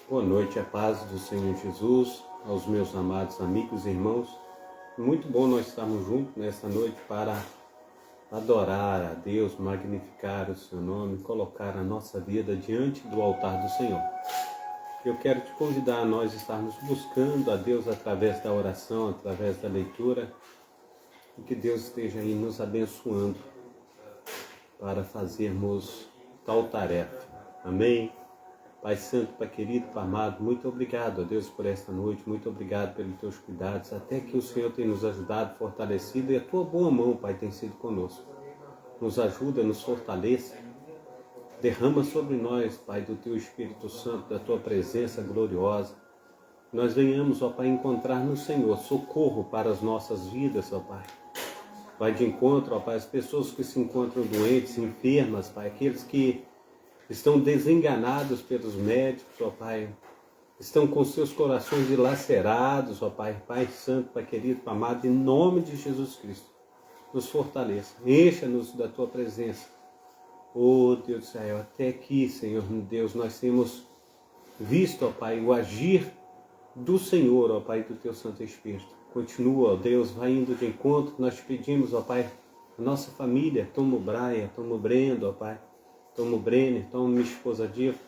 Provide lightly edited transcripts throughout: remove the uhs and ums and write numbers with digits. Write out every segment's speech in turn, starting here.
Boa noite, a paz do Senhor Jesus, aos meus amados amigos e irmãos. Muito bom nós estarmos juntos nessa noite para adorar a Deus, magnificar o seu nome, colocar a nossa vida diante do altar do Senhor. Eu quero te convidar a nós estarmos buscando a Deus através da oração, através da leitura, e que Deus esteja aí nos abençoando para fazermos tal tarefa. Amém? Pai Santo, Pai querido, Pai amado, muito obrigado a Deus por esta noite, muito obrigado pelos teus cuidados, até que o Senhor tem nos ajudado, fortalecido, e a tua boa mão, Pai, tem sido conosco. Nos ajuda, nos fortaleça, derrama sobre nós, Pai, do teu Espírito Santo, da tua presença gloriosa. Nós venhamos, ó Pai, encontrar no Senhor socorro para as nossas vidas, ó Pai. Vai de encontro, ó Pai, as pessoas que se encontram doentes, enfermas, Pai, aqueles que estão desenganados pelos médicos, ó Pai, estão com seus corações dilacerados, ó Pai, Pai Santo, Pai querido, Pai amado, em nome de Jesus Cristo, nos fortaleça, encha-nos da Tua presença, oh Deus do céu, até aqui, Senhor Deus, nós temos visto, ó Pai, o agir do Senhor, ó Pai, do Teu Santo Espírito. Continua, ó Deus, vai indo de encontro, nós te pedimos, ó Pai, a nossa família, toma o Braia, toma o Brendo, ó Pai, toma o Brenner, toma minha esposa Diva,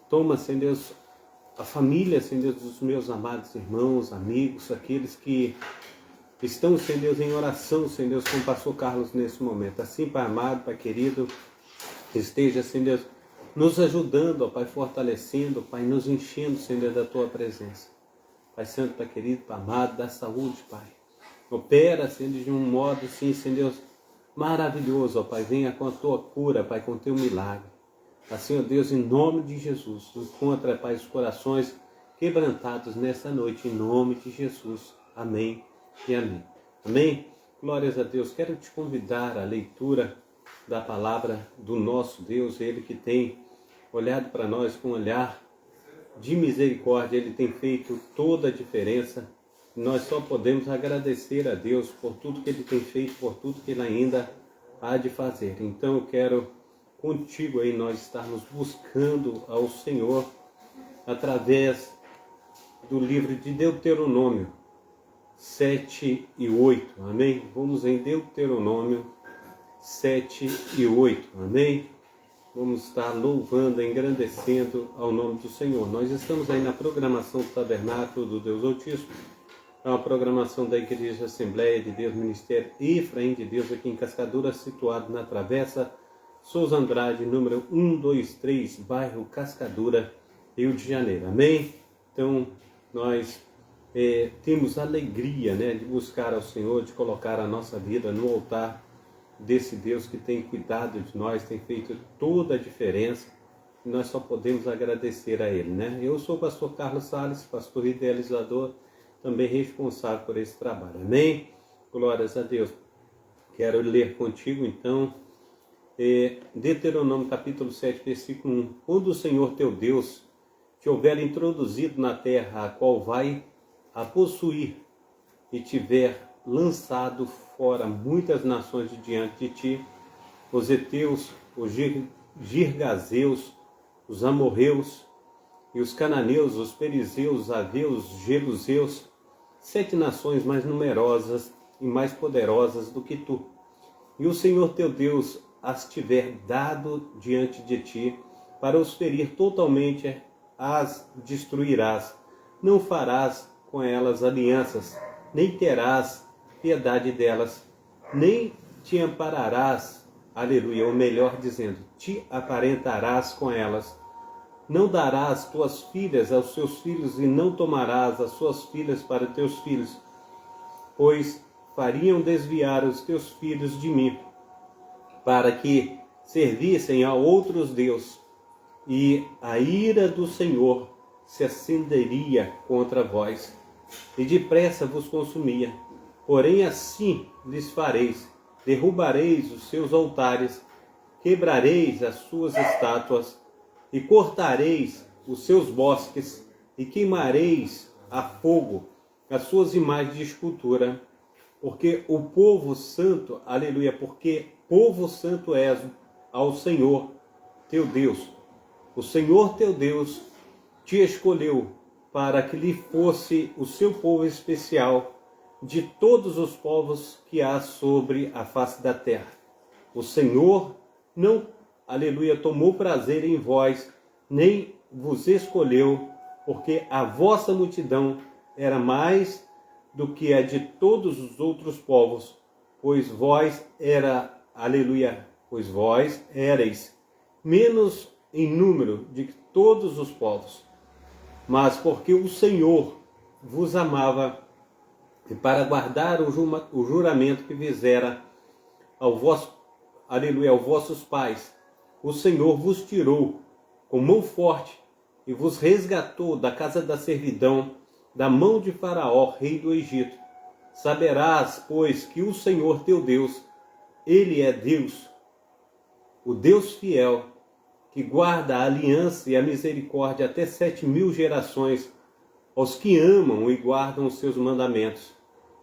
toma, Senhor Deus, a família, Senhor Deus, dos meus amados irmãos, amigos, aqueles que estão, Senhor Deus, em oração, Senhor Deus, com o pastor Carlos nesse momento. Assim, Pai amado, Pai querido, esteja, Senhor Deus, nos ajudando, ó Pai, fortalecendo, Pai, nos enchendo, Senhor Deus, da Tua presença. Pai Santo, Pai querido, Pai amado, da saúde, Pai. Opera, Senhor Deus, de um modo, sim, Senhor Deus, maravilhoso, ó Pai, venha com a Tua cura, Pai, com o Teu milagre. Assim, ó Deus, em nome de Jesus, encontra, Pai, os corações quebrantados nessa noite, em nome de Jesus. Amém e amém. Amém? Glórias a Deus. Quero te convidar à leitura da palavra do nosso Deus, Ele que tem olhado para nós com um olhar de misericórdia, Ele tem feito toda a diferença. Nós só podemos agradecer a Deus por tudo que Ele tem feito, por tudo que Ele ainda há de fazer. Então eu quero contigo aí nós estarmos buscando ao Senhor através do livro de Deuteronômio 7 e 8, amém? Vamos em Deuteronômio 7 e 8, amém? Vamos estar louvando, engrandecendo ao nome do Senhor. Nós estamos aí na programação do Tabernáculo do Deus Altíssimo, é uma programação da Igreja Assembleia de Deus, Ministério Efraim de Deus, aqui em Cascadura, situado na Travessa Souza Andrade, número 123, bairro Cascadura, Rio de Janeiro. Amém? Então, nós temos alegria, né, de buscar ao Senhor, de colocar a nossa vida no altar desse Deus que tem cuidado de nós, tem feito toda a diferença. E nós só podemos agradecer a Ele, né? Eu sou o pastor Carlos Salles, pastor idealizador, também responsável por esse trabalho. Amém? Glórias a Deus. Quero ler contigo, então, Deuteronômio capítulo 7, versículo 1. Quando o Senhor teu Deus te houver introduzido na terra a qual vai a possuir e tiver lançado fora muitas nações de diante de ti, os heteus, os girgazeus, os amorreus e os cananeus, os perizeus, os aveus, os jebuseus, 7 nações mais numerosas e mais poderosas do que tu. E o Senhor teu Deus as tiver dado diante de ti, para os ferir totalmente, as destruirás. Não farás com elas alianças, nem terás piedade delas, nem te ampararás, aleluia, ou melhor dizendo, te aparentarás com elas. Não darás tuas filhas aos seus filhos, e não tomarás as suas filhas para teus filhos, pois fariam desviar os teus filhos de mim, para que servissem a outros deuses, e a ira do Senhor se acenderia contra vós, e depressa vos consumia. Porém assim lhes fareis: derrubareis os seus altares, quebrareis as suas estátuas, e cortareis os seus bosques, e queimareis a fogo as suas imagens de escultura, porque o povo santo, aleluia, porque povo santo és ao Senhor teu Deus. O Senhor teu Deus te escolheu para que lhe fosse o seu povo especial de todos os povos que há sobre a face da terra. O Senhor não, aleluia, tomou prazer em vós, nem vos escolheu, porque a vossa multidão era mais do que a de todos os outros povos, pois vós éreis menos em número de que todos os povos. Mas porque o Senhor vos amava, e para guardar o juramento que fizera aos vossos pais, o Senhor vos tirou com mão forte e vos resgatou da casa da servidão, da mão de Faraó, rei do Egito. Saberás, pois, que o Senhor teu Deus, Ele é Deus, o Deus fiel, que guarda a aliança e a misericórdia até 7.000 gerações aos que amam e guardam os seus mandamentos.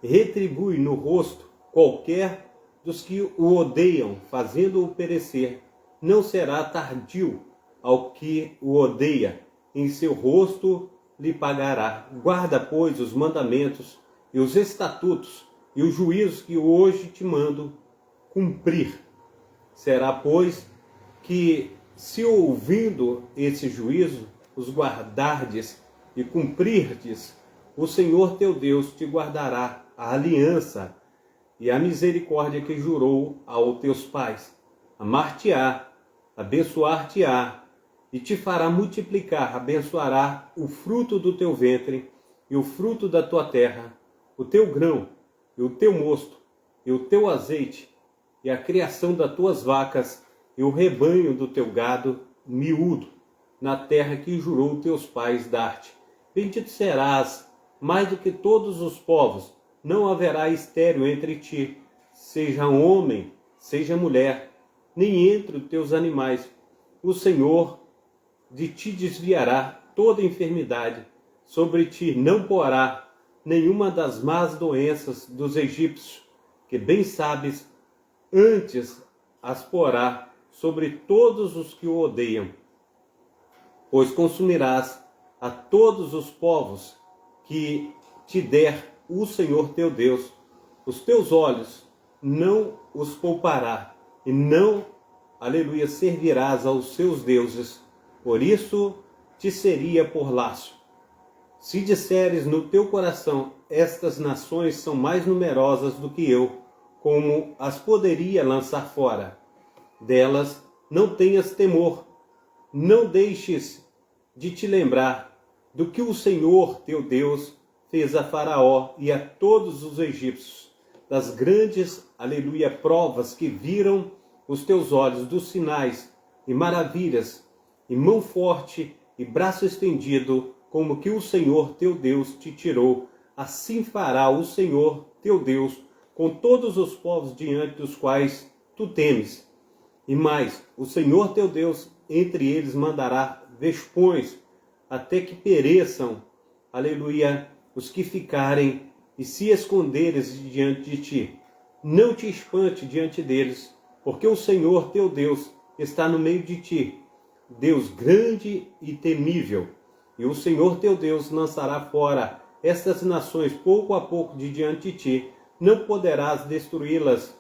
Retribui no rosto qualquer dos que o odeiam, fazendo-o perecer. Não será tardio ao que o odeia, em seu rosto lhe pagará. Guarda, pois, os mandamentos e os estatutos e os juízos que hoje te mando cumprir. Será, pois, que, se ouvindo esse juízo, os guardardes e cumprirdes, o Senhor teu Deus te guardará a aliança e a misericórdia que jurou aos teus pais. Amar-te-á, abençoar-te-á, e te fará multiplicar, abençoará o fruto do teu ventre e o fruto da tua terra, o teu grão e o teu mosto e o teu azeite, e a criação das tuas vacas e o rebanho do teu gado miúdo, na terra que jurou teus pais dar-te. Bendito serás mais do que todos os povos, não haverá estéril entre ti, seja homem, seja mulher, nem entre os teus animais. O Senhor de ti desviará toda enfermidade, sobre ti não porá nenhuma das más doenças dos egípcios, que bem sabes, antes as porá sobre todos os que o odeiam. Pois consumirás a todos os povos que te der o Senhor teu Deus. Os teus olhos não os poupará, e não, aleluia, servirás aos seus deuses. Por isso te seria por laço. Se disseres no teu coração, estas nações são mais numerosas do que eu, como as poderia lançar fora? Delas não tenhas temor, não deixes de te lembrar do que o Senhor teu Deus fez a Faraó e a todos os egípcios, das grandes, aleluia, provas que viram os teus olhos, dos sinais e maravilhas, e mão forte e braço estendido, como que o Senhor teu Deus te tirou. Assim fará o Senhor teu Deus com todos os povos diante dos quais tu temes. E mais, o Senhor teu Deus entre eles mandará vespões, até que pereçam, aleluia, os que ficarem e se esconderes diante de ti. Não te espante diante deles, porque o Senhor teu Deus está no meio de ti, Deus grande e temível. E o Senhor teu Deus lançará fora estas nações pouco a pouco de diante de ti. Não poderás destruí-las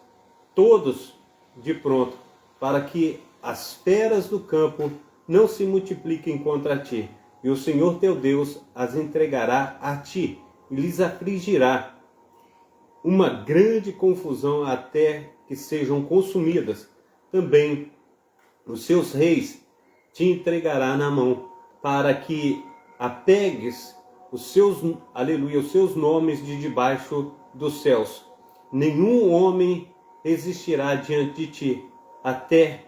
todos de pronto, para que as feras do campo não se multipliquem contra ti. E o Senhor teu Deus as entregará a ti, e lhes afligirá uma grande confusão até que sejam consumidas. Também os seus reis te entregará na mão, para que apegues os seus nomes de debaixo dos céus. Nenhum homem resistirá diante de ti, até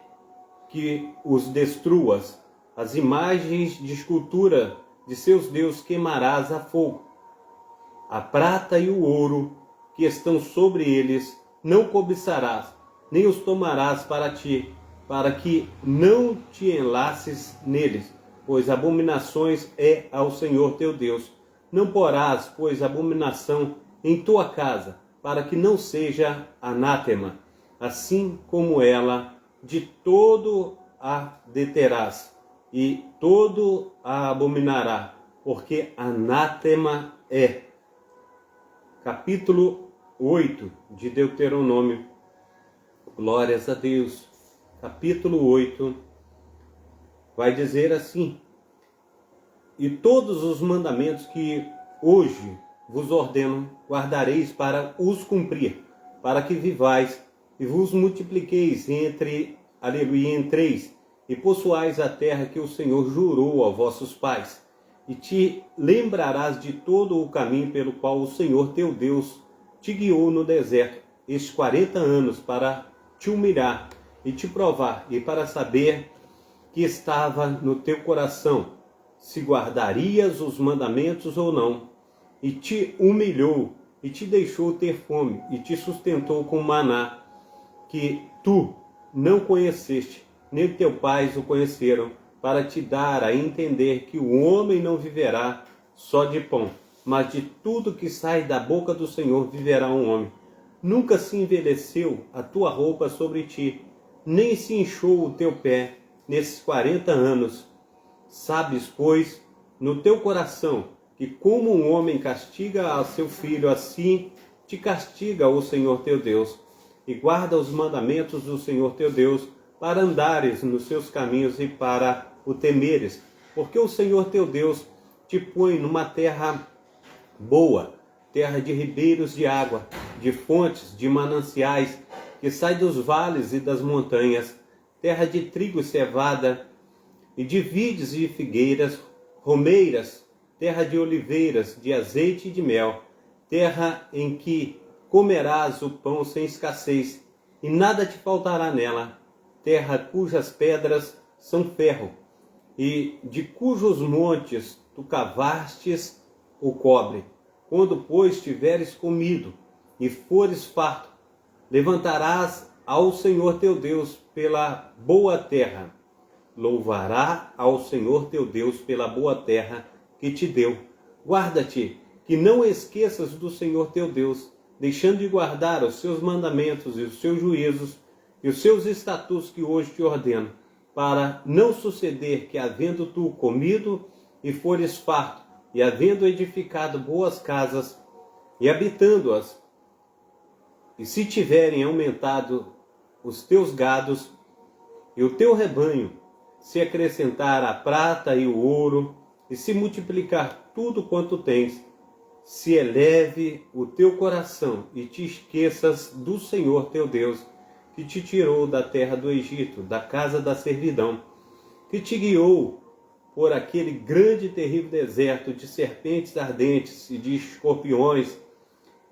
que os destruas. As imagens de escultura de seus deuses queimarás a fogo. A prata e o ouro que estão sobre eles não cobiçarás, nem os tomarás para ti, para que não te enlaces neles, pois abominações é ao Senhor teu Deus. Não porás, pois, abominação em tua casa, para que não seja anátema, assim como ela de todo a deterás. e todo a abominará, porque anátema é. Capítulo 8 de Deuteronômio. Glórias a Deus. Capítulo 8 vai dizer assim: e todos os mandamentos que hoje vos ordeno, guardareis para os cumprir, para que vivais e vos multipliqueis entreis e possuais a terra que o Senhor jurou a vossos pais, e te lembrarás de todo o caminho pelo qual o Senhor teu Deus te guiou no deserto estes 40 anos, para te humilhar e te provar, e para saber que estava no teu coração, se guardarias os mandamentos ou não. E te humilhou, e te deixou ter fome, e te sustentou com maná, que tu não conheceste, nem teu pais o conheceram, para te dar a entender que o homem não viverá só de pão, mas de tudo que sai da boca do Senhor viverá um homem. Nunca se envelheceu a tua roupa sobre ti, nem se inchou o teu pé nesses 40 anos. Sabes, pois, no teu coração, que como um homem castiga a seu filho, assim te castiga o Senhor teu Deus. E guarda os mandamentos do Senhor teu Deus, para andares nos seus caminhos e para o temeres. Porque o Senhor teu Deus te põe numa terra boa, terra de ribeiros de água, de fontes, de mananciais, que sai dos vales e das montanhas, terra de trigo e cevada, e de vides e figueiras, romeiras, terra de oliveiras, de azeite e de mel, terra em que comerás o pão sem escassez, e nada te faltará nela, terra cujas pedras são ferro, e de cujos montes tu cavastes o cobre. Quando, pois, tiveres comido e fores farto, levantarás ao Senhor teu Deus pela boa terra. Louvará ao Senhor teu Deus pela boa terra que te deu. Guarda-te, que não esqueças do Senhor teu Deus, deixando de guardar os seus mandamentos e os seus juízos e os seus estatutos que hoje te ordeno, para não suceder que, havendo tu comido e fores farto, e havendo edificado boas casas, e habitando-as, e se tiverem aumentado os teus gados e o teu rebanho, se acrescentar a prata e o ouro, e se multiplicar tudo quanto tens, se eleve o teu coração e te esqueças do Senhor teu Deus, que te tirou da terra do Egito, da casa da servidão, que te guiou por aquele grande e terrível deserto de serpentes ardentes e de escorpiões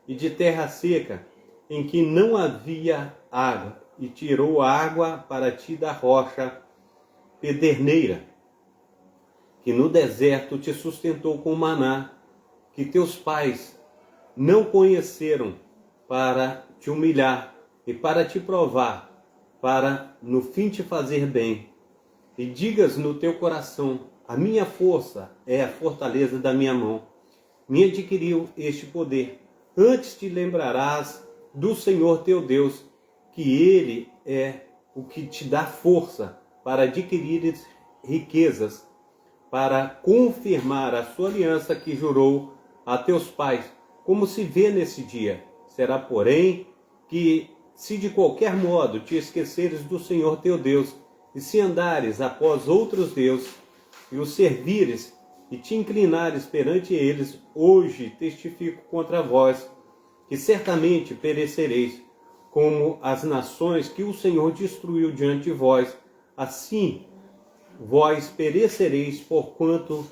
e de terra seca, em que não havia água, e tirou água para ti da rocha pederneira, que no deserto te sustentou com maná, que teus pais não conheceram, para te humilhar e para te provar, para no fim te fazer bem. E digas no teu coração: a minha força é a fortaleza da minha mão, me adquiriu este poder. Antes te lembrarás do Senhor teu Deus, que Ele é o que te dá força para adquirir riquezas, para confirmar a sua aliança que jurou a teus pais, como se vê nesse dia. Será, porém, que se de qualquer modo te esqueceres do Senhor teu Deus, e se andares após outros deuses, e os servires, e te inclinares perante eles, hoje testifico contra vós, que certamente perecereis, como as nações que o Senhor destruiu diante de vós, assim vós perecereis, porquanto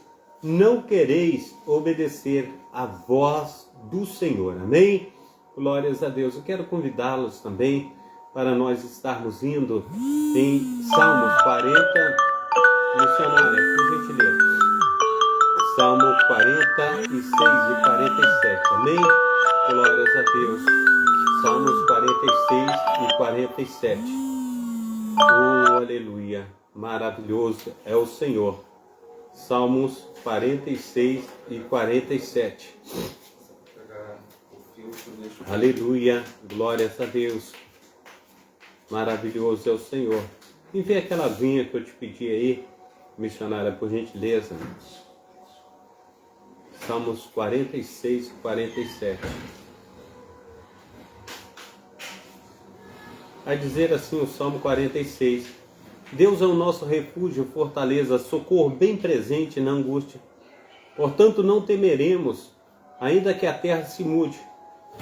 não quereis obedecer à voz do Senhor. Amém? Glórias a Deus. Eu quero convidá-los também para nós estarmos indo em Salmos 40, missionária, por gentileza. Salmo 46 e 47. Amém? Glórias a Deus. Salmos 46 e 47. Oh, aleluia. Maravilhoso é o Senhor. Salmos 46 e 47. Aleluia. Glórias a Deus. Maravilhoso é o Senhor. E vê aquela vinha que eu te pedi aí. Missionária, por gentileza. Salmos 46 e 47. Vai dizer assim o Salmo 46. Deus é o nosso refúgio, fortaleza, socorro bem presente na angústia. Portanto, não temeremos, ainda que a terra se mude,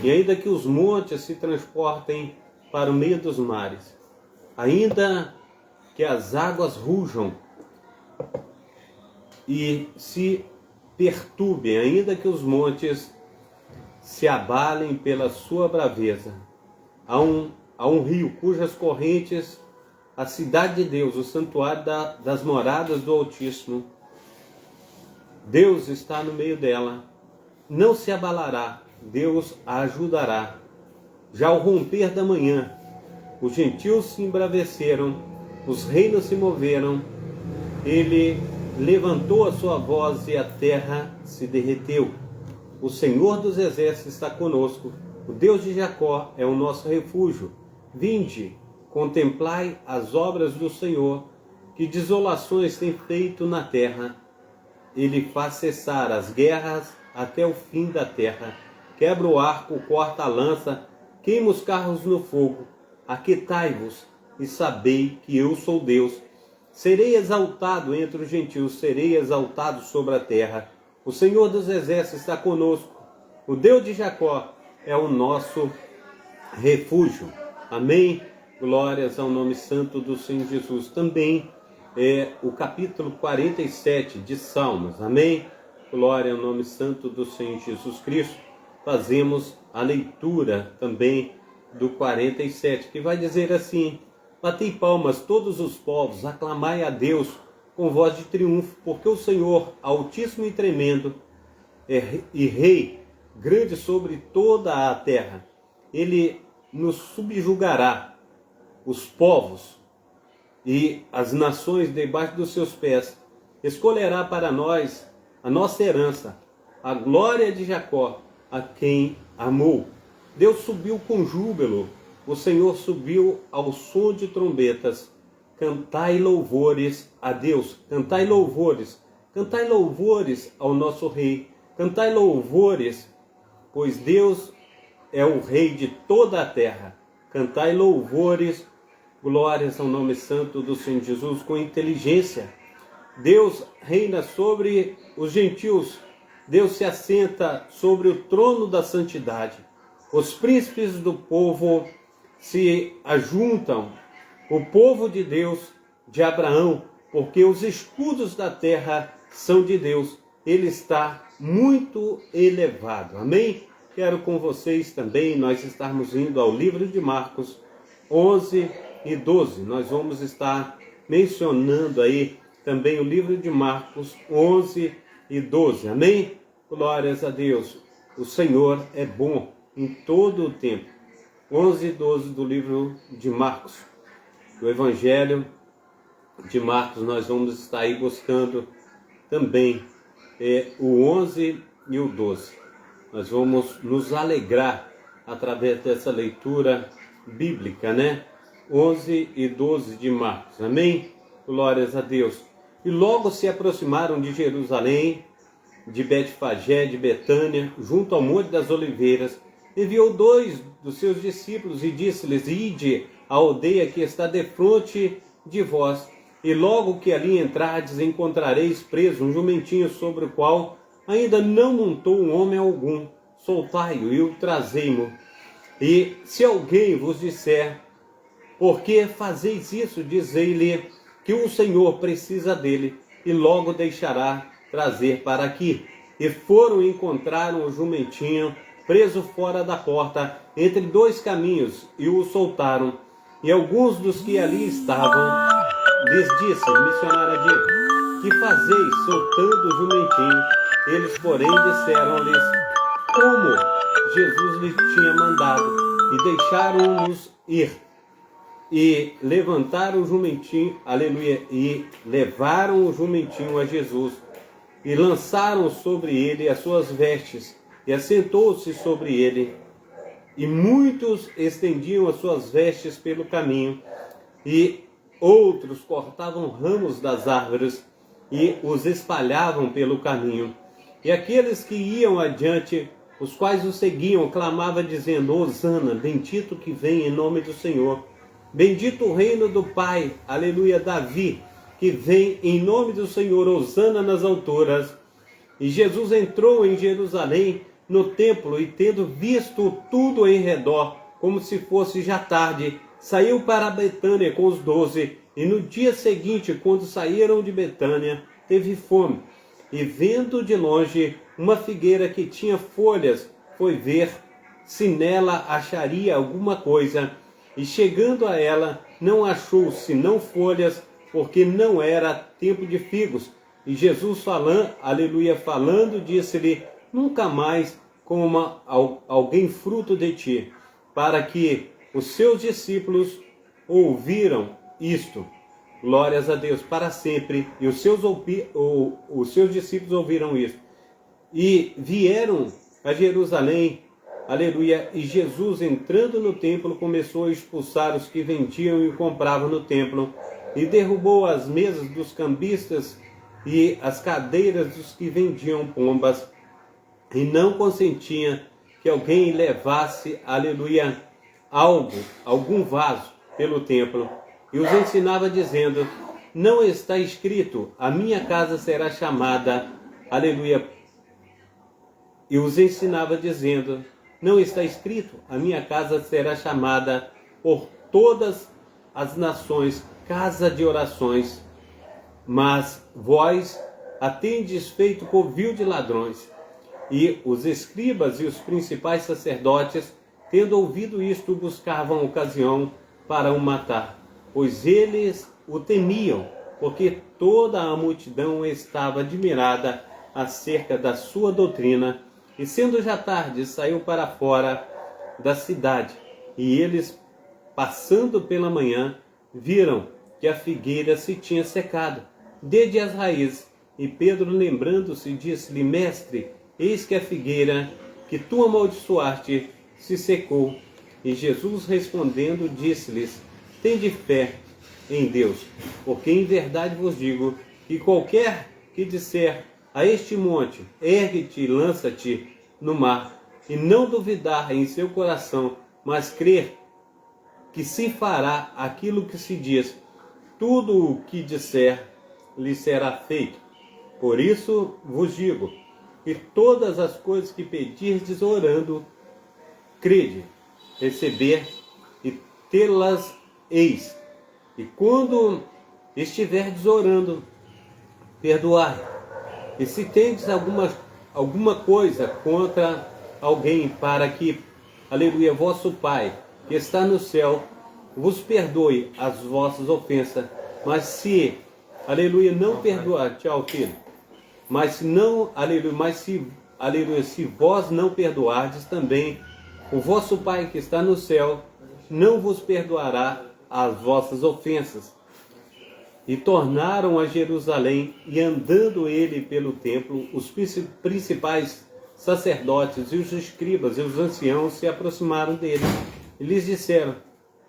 e ainda que os montes se transportem para o meio dos mares, ainda que as águas rujam e se perturbem, ainda que os montes se abalem pela sua braveza. Há um rio cujas correntes, a cidade de Deus, o santuário das moradas do Altíssimo. Deus está no meio dela, não se abalará, Deus a ajudará. Já ao romper da manhã, os gentios se embraveceram, os reinos se moveram, ele levantou a sua voz e a terra se derreteu. O Senhor dos exércitos está conosco, o Deus de Jacó é o nosso refúgio. Vinde, contemplai as obras do Senhor, que desolações tem feito na terra. Ele faz cessar as guerras até o fim da terra. Quebra o arco, corta a lança, queima os carros no fogo. Aquietai-vos e sabei que eu sou Deus. Serei exaltado entre os gentios, serei exaltado sobre a terra. O Senhor dos exércitos está conosco. O Deus de Jacó é o nosso refúgio. Amém? Glórias ao nome santo do Senhor Jesus. Também é o capítulo 47 de Salmos. Amém? Glória ao nome santo do Senhor Jesus Cristo. Fazemos a leitura também do 47, que vai dizer assim: batei palmas todos os povos, aclamai a Deus com voz de triunfo, porque o Senhor, altíssimo e tremendo, e Rei, grande sobre toda a terra, Ele nos subjugará os povos e as nações debaixo dos seus pés. Escolherá para nós a nossa herança, a glória de Jacó, a quem amou. Deus subiu com júbilo, o Senhor subiu ao som de trombetas. Cantai louvores a Deus, cantai louvores ao nosso Rei, cantai louvores, pois Deus é o Rei de toda a terra. Cantai louvores, glórias ao nome santo do Senhor Jesus com inteligência. Deus reina sobre os gentios, Deus se assenta sobre o trono da santidade. Os príncipes do povo se ajuntam, o povo de Deus, de Abraão, porque os escudos da terra são de Deus. Ele está muito elevado. Amém? Quero com vocês também, nós estarmos indo ao livro de Marcos 11 e 12. Nós vamos estar mencionando aí também o livro de Marcos 11 e 12. Amém? Glórias a Deus. O Senhor é bom em todo o tempo. 11 e 12 do livro de Marcos. Do Evangelho de Marcos, nós vamos estar aí buscando também o 11 e o 12. Nós vamos nos alegrar através dessa leitura bíblica, né? 11 e 12 de Marcos. Amém? Glórias a Deus. E logo se aproximaram de Jerusalém, de Betfagé, de Betânia, junto ao Monte das Oliveiras. Enviou 2 dos seus discípulos e disse-lhes: ide à aldeia que está defronte de vós, e logo que ali entrardes, encontrareis preso um jumentinho sobre o qual ainda não montou um homem algum. Soltai-o e o trazei-mo. E se alguém vos disser: por que fazeis isso? Dizei-lhe que o Senhor precisa dele, e logo deixará trazer para aqui. E foram e encontraram o jumentinho preso fora da porta, entre 2 caminhos, e o soltaram. E alguns dos que ali estavam lhes disse, missionária Diva: que fazeis soltando o jumentinho? Eles, porém, disseram-lhes como Jesus lhes tinha mandado, e deixaram-nos ir. E levantaram o jumentinho, aleluia, e levaram o jumentinho a Jesus, e lançaram sobre ele as suas vestes, e assentou-se sobre ele. E muitos estendiam as suas vestes pelo caminho, e outros cortavam ramos das árvores e os espalhavam pelo caminho. E aqueles que iam adiante, os quais o seguiam, clamavam dizendo: Hosana, bendito que vem em nome do Senhor. Bendito o reino do Pai, aleluia, Davi, que vem em nome do Senhor, Hosana nas alturas. E Jesus entrou em Jerusalém, no templo, e tendo visto tudo em redor, como se fosse já tarde, saiu para Betânia com os 12, e no dia seguinte, quando saíram de Betânia, teve fome. E vendo de longe uma figueira que tinha folhas, foi ver se nela acharia alguma coisa. E chegando a ela, não achou senão folhas, porque não era tempo de figos. E Jesus falando, disse-lhe: nunca mais coma alguém fruto de ti, para que os seus discípulos ouviram isto. Glórias a Deus para sempre. E os seus discípulos ouviram isso. E vieram a Jerusalém, aleluia. E Jesus, entrando no templo, começou a expulsar os que vendiam e compravam no templo. E derrubou as mesas dos cambistas e as cadeiras dos que vendiam pombas. E não consentia que alguém levasse, aleluia, algum vaso pelo templo. E os ensinava dizendo: não está escrito, a minha casa será chamada, aleluia. E os ensinava dizendo: não está escrito, a minha casa será chamada por todas as nações, casa de orações. Mas vós a tendes feito covil de ladrões. E os escribas e os principais sacerdotes, tendo ouvido isto, buscavam ocasião para o matar, pois eles o temiam, porque toda a multidão estava admirada acerca da sua doutrina. E sendo já tarde, saiu para fora da cidade. E eles, passando pela manhã, viram que a figueira se tinha secado desde as raízes. E Pedro, lembrando-se, disse-lhe: mestre, eis que a figueira que tu amaldiçoaste se secou. E Jesus, respondendo, disse-lhes: tende fé em Deus, porque em verdade vos digo que qualquer que disser a este monte: ergue-te e lança-te no mar, e não duvidar em seu coração, mas crer que se fará aquilo que se diz, tudo o que disser lhe será feito. Por isso vos digo que todas as coisas que pedirdes orando, crede, receber e tê-las eis. E quando estiverdes orando, perdoai. E se tendes alguma coisa contra alguém, para que, aleluia, vosso Pai, que está no céu, vos perdoe as vossas ofensas. Mas se, aleluia, não perdoar, tchau, filho. Mas se não, aleluia, se vós não perdoardes, também o vosso Pai que está no céu não vos perdoará as vossas ofensas. E tornaram a Jerusalém, e andando ele pelo templo, os principais sacerdotes e os escribas e os anciãos se aproximaram dele e lhes disseram: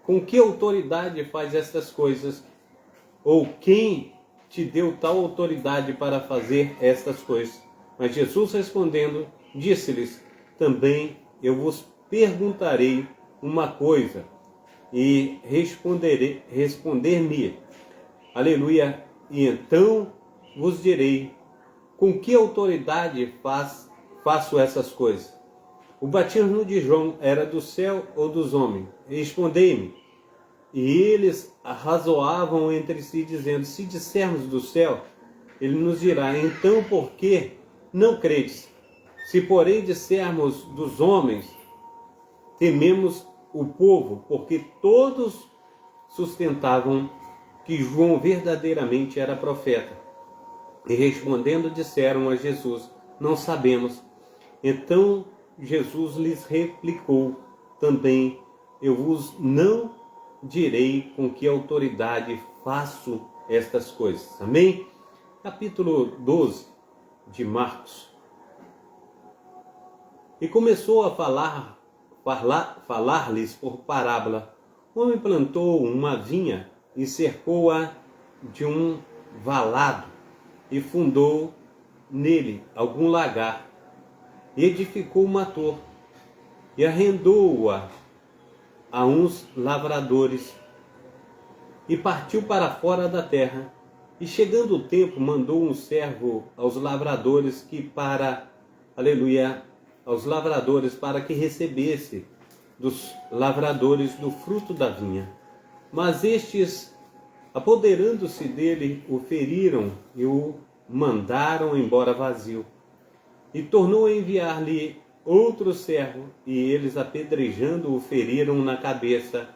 com que autoridade faz estas coisas? Ou quem te deu tal autoridade para fazer estas coisas? Mas Jesus, respondendo, disse-lhes: também eu vos perguntarei uma coisa, e responder-me, aleluia, e então vos direi com que autoridade faço essas coisas. O batismo de João era do céu ou dos homens? Respondei-me. E eles arrazoavam entre si, dizendo: se dissermos do céu, ele nos dirá: então por que não credes? Se porém dissermos dos homens, tememos o povo, porque todos sustentavam que João verdadeiramente era profeta. E respondendo, disseram a Jesus: não sabemos. Então Jesus lhes replicou: também eu vos não direi com que autoridade faço estas coisas. Amém? Capítulo 12 de Marcos. E começou a falar-lhes por parábola. O homem plantou uma vinha e cercou-a de um valado, e fundou nele algum lagar, e edificou uma torre, e arrendou-a a uns lavradores, e partiu para fora da terra. E chegando o tempo, mandou um servo aos lavradores aos lavradores para que recebesse dos lavradores do fruto da vinha. Mas estes, apoderando-se dele, o feriram e o mandaram embora vazio. E tornou a enviar-lhe outro servo, e eles, apedrejando, o feriram na cabeça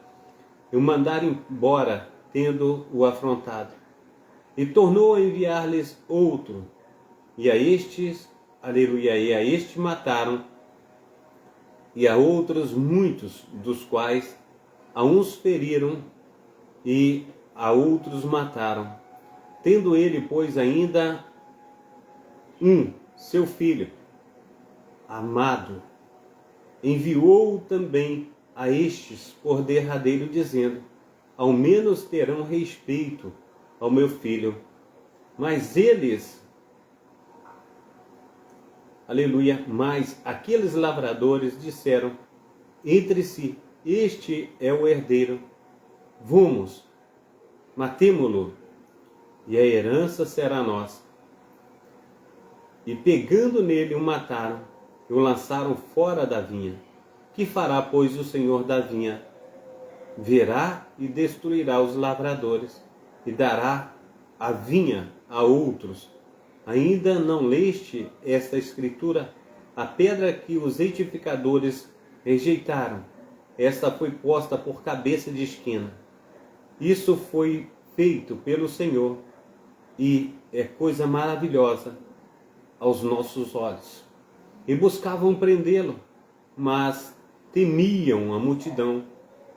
e o mandaram embora, tendo-o afrontado. E tornou a enviar-lhes outro, e a estes, e a este mataram, e a outros muitos, dos quais a uns feriram e a outros mataram. Tendo ele, pois, ainda seu filho amado, enviou também a estes por derradeiro, dizendo: ao menos terão respeito ao meu filho. Mas eles, mas aqueles lavradores disseram entre si: este é o herdeiro, vamos, matemo-lo, e a herança será nossa. E pegando nele, o mataram e o lançaram fora da vinha. Que fará, pois, o senhor da vinha? Verá e destruirá os lavradores, e dará a vinha a outros. Ainda não leste esta escritura? A pedra que os edificadores rejeitaram, esta foi posta por cabeça de esquina. Isso foi feito pelo Senhor, e é coisa maravilhosa aos nossos olhos. E buscavam prendê-lo, mas temiam a multidão,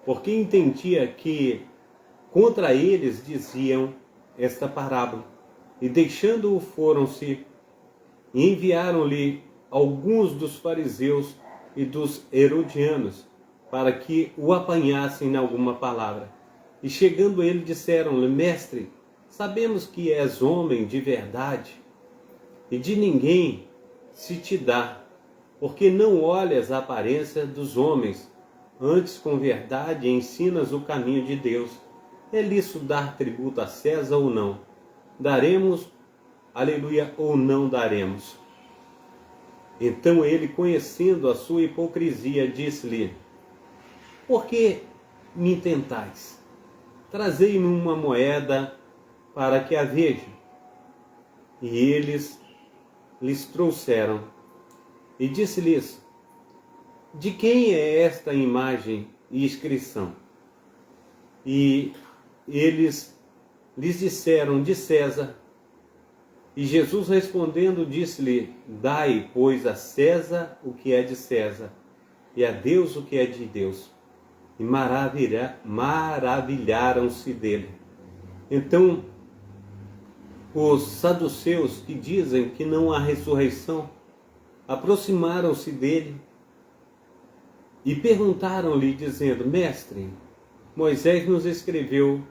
porque entendia que contra eles diziam esta parábola. E deixando-o, foram-se e enviaram-lhe alguns dos fariseus e dos herodianos, para que o apanhassem em alguma palavra. E chegando ele, disseram-lhe: mestre, sabemos que és homem de verdade, e de ninguém se te dá, porque não olhas a aparência dos homens, antes com verdade ensinas o caminho de Deus. É lícito dar tributo a César ou não? Daremos, ou não daremos? Então ele, conhecendo a sua hipocrisia, disse-lhe: por que me tentais? Trazei-me uma moeda para que a veja. E eles lhes trouxeram. E disse-lhes: de quem é esta imagem e inscrição? E eles lhes disseram: de César. E Jesus respondendo disse-lhe: dai, pois, a César o que é de César, e a Deus o que é de Deus. E maravilharam-se dele. Então os saduceus, que dizem que não há ressurreição, aproximaram-se dele e perguntaram-lhe, dizendo: mestre, Moisés nos escreveu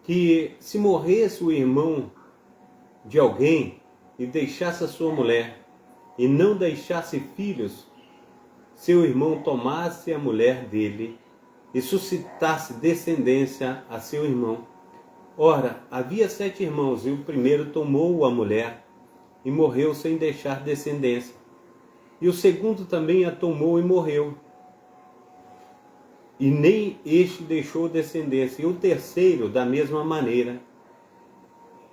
que se morresse o irmão de alguém e deixasse a sua mulher e não deixasse filhos, seu irmão tomasse a mulher dele e suscitasse descendência a seu irmão. Ora, havia 7 irmãos, e o primeiro tomou a mulher e morreu sem deixar descendência. E o segundo também a tomou e morreu, e nem este deixou descendência. E o terceiro da mesma maneira.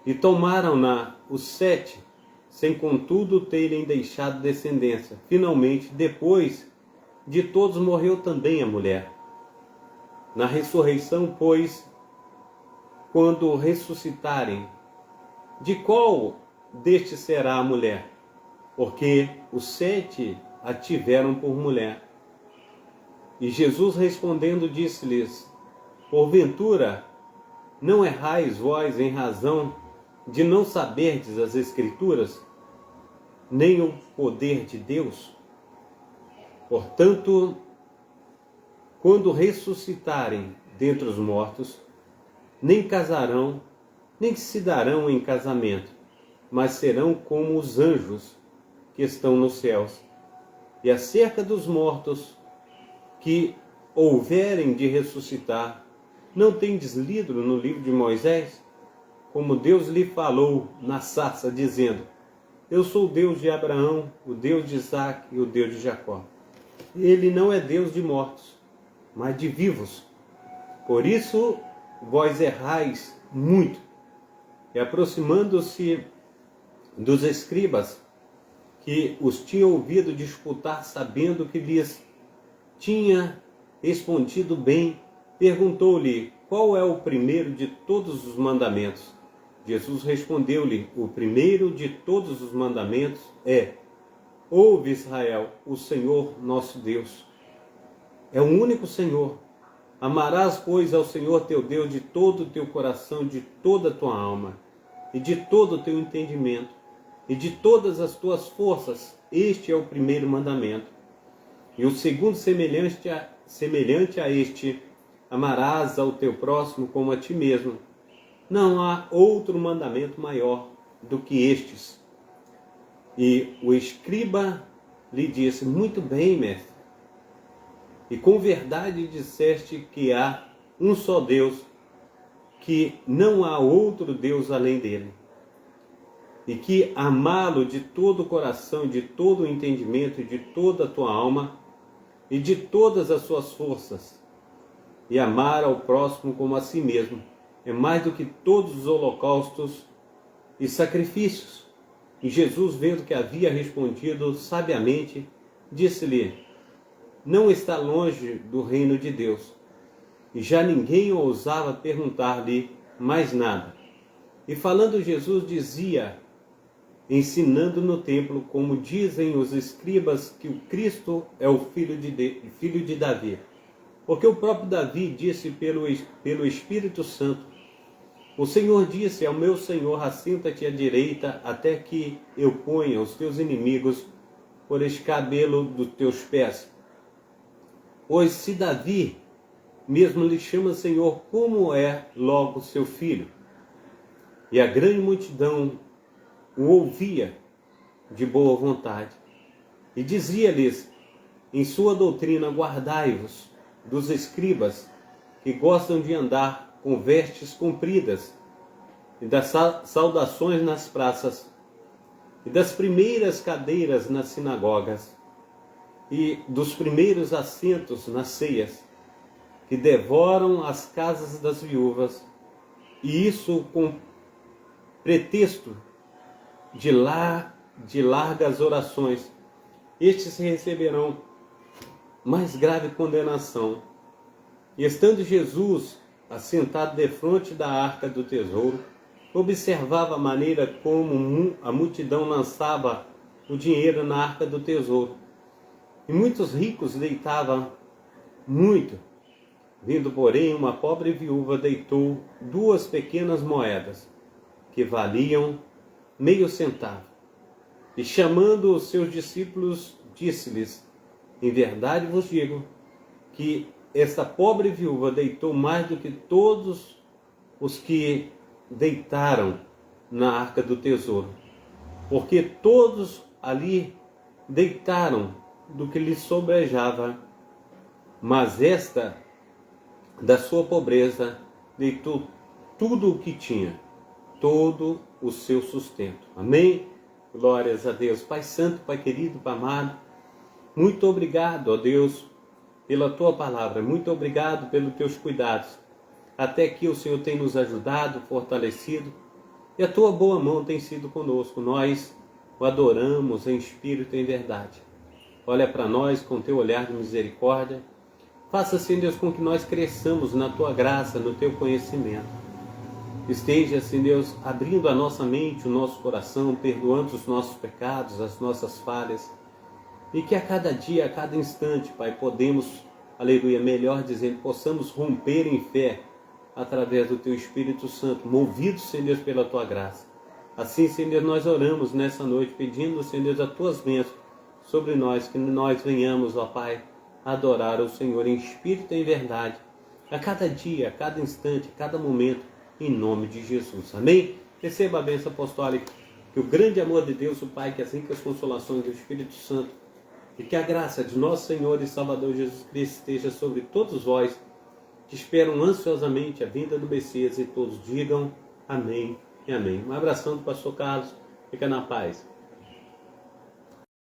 E tomaram-na os 7, sem contudo terem deixado descendência. Finalmente, depois de todos, morreu também a mulher. Na ressurreição, pois, quando ressuscitarem, de qual destes será a mulher? Porque os 7 a tiveram por mulher. E Jesus respondendo disse-lhes: porventura não errais vós em razão de não saberdes as Escrituras, nem o poder de Deus? Portanto, quando ressuscitarem dentre os mortos, nem casarão, nem se darão em casamento, mas serão como os anjos que estão nos céus. E acerca dos mortos que houverem de ressuscitar, não tendes lido no livro de Moisés, como Deus lhe falou na sarça, dizendo: eu sou o Deus de Abraão, o Deus de Isaque e o Deus de Jacó. Ele não é Deus de mortos, mas de vivos. Por isso vós errais muito. E aproximando-se dos escribas, que os tinham ouvido disputar, sabendo que lhes tinha respondido bem, perguntou-lhe: qual é o primeiro de todos os mandamentos? Jesus respondeu-lhe: o primeiro de todos os mandamentos é: ouve, Israel, o Senhor nosso Deus é o único Senhor. Amarás, pois, ao Senhor teu Deus de todo o teu coração, de toda a tua alma, e de todo o teu entendimento, e de todas as tuas forças. Este é o primeiro mandamento. E o segundo, semelhante a este: amarás ao teu próximo como a ti mesmo. Não há outro mandamento maior do que estes. E o escriba lhe disse: muito bem, mestre. E com verdade disseste que há um só Deus, que não há outro Deus além dele. E que amá-lo de todo o coração, de todo o entendimento, e de toda a tua alma, e de todas as suas forças, e amar ao próximo como a si mesmo, é mais do que todos os holocaustos e sacrifícios. E Jesus, vendo que havia respondido sabiamente, disse-lhe: não está longe do reino de Deus. E já ninguém ousava perguntar-lhe mais nada. E falando Jesus dizia, ensinando no templo, como dizem os escribas, que o Cristo é o filho de Davi. Porque o próprio Davi disse pelo Espírito Santo: o Senhor disse ao meu Senhor: assenta-te à direita, até que eu ponha os teus inimigos por escabelo dos teus pés. Pois se Davi mesmo lhe chama Senhor, como é logo seu filho? E a grande multidão o ouvia de boa vontade. E dizia-lhes em sua doutrina: guardai-vos dos escribas, que gostam de andar com vestes compridas, e das saudações nas praças, e das primeiras cadeiras nas sinagogas, e dos primeiros assentos nas ceias, que devoram as casas das viúvas, e isso com pretexto de largas orações. Estes receberão mais grave condenação. E estando Jesus assentado defronte da arca do tesouro, observava a maneira como a multidão lançava o dinheiro na arca do tesouro. E muitos ricos deitavam muito. Vindo, porém, uma pobre viúva, deitou 2 pequenas moedas, que valiam meio centavo. E chamando os seus discípulos, disse-lhes: em verdade vos digo que esta pobre viúva deitou mais do que todos os que deitaram na arca do tesouro, porque todos ali deitaram do que lhe sobrejava, mas esta, da sua pobreza, deitou tudo o que tinha, todo o seu sustento. Amém? Glórias a Deus. Pai Santo, Pai querido, Pai amado, muito obrigado, ó Deus, pela Tua palavra. Muito obrigado pelos Teus cuidados. Até aqui o Senhor tem nos ajudado, fortalecido, e a Tua boa mão tem sido conosco. Nós o adoramos em espírito e em verdade. Olha para nós com Teu olhar de misericórdia. Faça, Senhor Deus, com que nós cresçamos na Tua graça, no Teu conhecimento. Esteja, Senhor Deus, abrindo a nossa mente, o nosso coração, perdoando os nossos pecados, as nossas falhas. E que a cada dia, a cada instante, Pai, podemos, aleluia, melhor dizendo, possamos romper em fé através do Teu Espírito Santo, movidos, Senhor Deus, pela Tua graça. Assim, Senhor Deus, nós oramos nessa noite, pedindo, Senhor Deus, as Tuas bênçãos sobre nós, que nós venhamos, ó Pai, adorar o Senhor em espírito e em verdade, a cada dia, a cada instante, a cada momento, em nome de Jesus. Amém? Receba a bênção apostólica. Que o grande amor de Deus, o Pai, que as ricas consolações do Espírito Santo, e que a graça de nosso Senhor e Salvador Jesus Cristo esteja sobre todos vós, que esperam ansiosamente a vinda do Messias, e todos digam amém e amém. Um abração do pastor Carlos. Fica na paz.